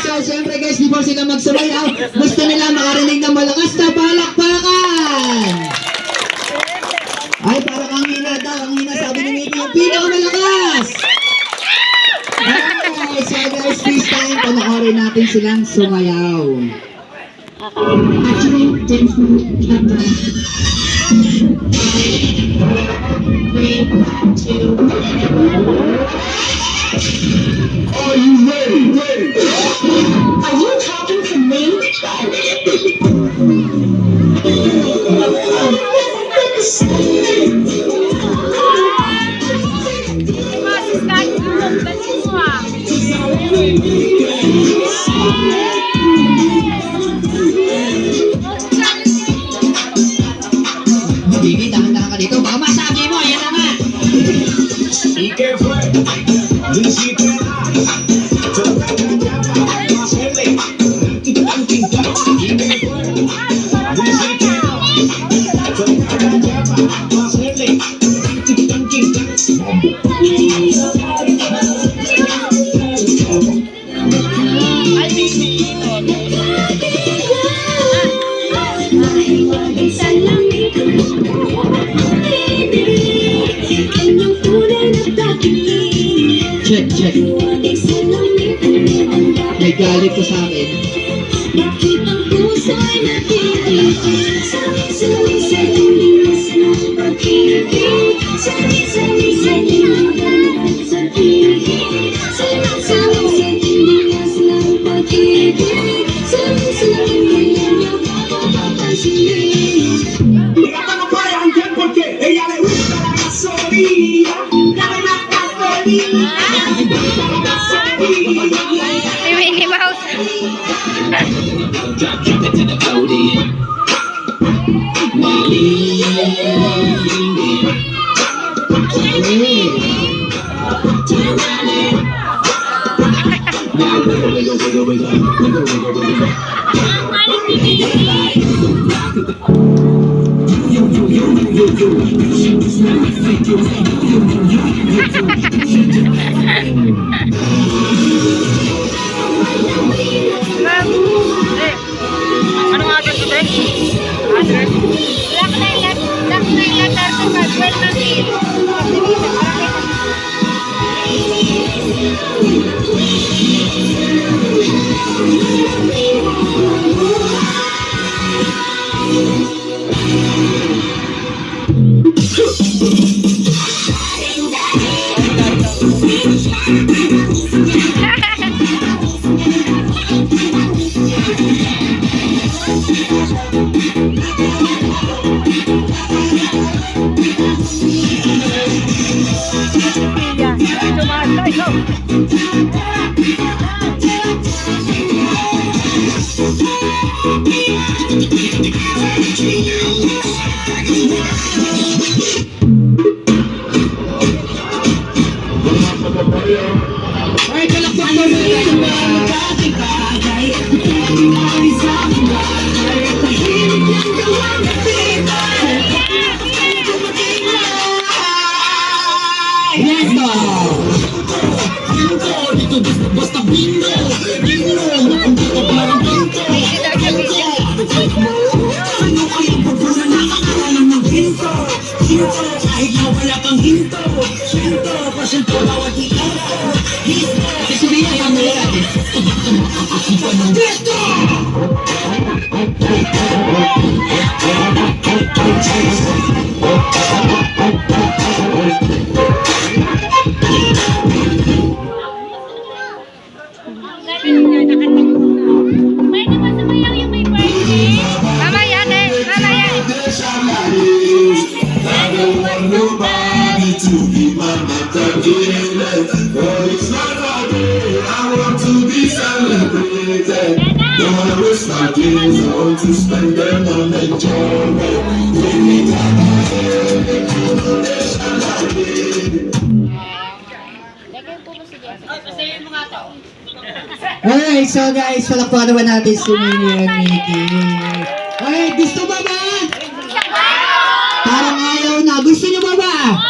So, siyempre guys, before sila magsumayaw, gusto nila makarinig ng malakas na palakpakan. Ay, parang ang hina daw, ang hina sabi ni Mickey, yung pinakamalakas. Okay, so guys, this time, panoorin natin silang sumayaw. Actually, Are you ready? Are you talking to me? Bibi, tahan-tahan ka dito. Baka masabi mo, yan na nga. Check, check. May galit ko sa akin. Bakit ang puso ay nakikinig? Sabi-sabi sa limas ng pag-ibig. Sabi-sabi sa limas sa pag-ibig. Sabi-sabi sa limas ng pag-ibig. Sabi-sabi sa limas papapansin. Ella no para janguear porque ella le gusta la gasolina. Dame más gasolina. Minnie Mouse. Drop it to the podium. Ano nga ito, Tre? Address? Black na ilan natin ka, 12 na feet. Ay, kalakpak mo Yes, go! Basta bingo! Bingo! Nakundito parang bingo! Ano kayang pagpuna na akala ng hinto? Hinto! Kahit na wala kang hinto! Hinto! Pasyento bawat ikaw! Hinto! Sabihin niya mo yan. Hinto! May naman sumayaw yung may birthday. Mamaya na, mamaya. I don't want nobody to be my matabele. But it's not my day. I want to be celebrated. Don't wanna waste my days. I want to spend them on enjoyment. Alright, so guys, palakpakan naman natin si Minnie and Mickey. Alright, gusto ba ba? Parang ayaw na. Gusto nyo ba ba?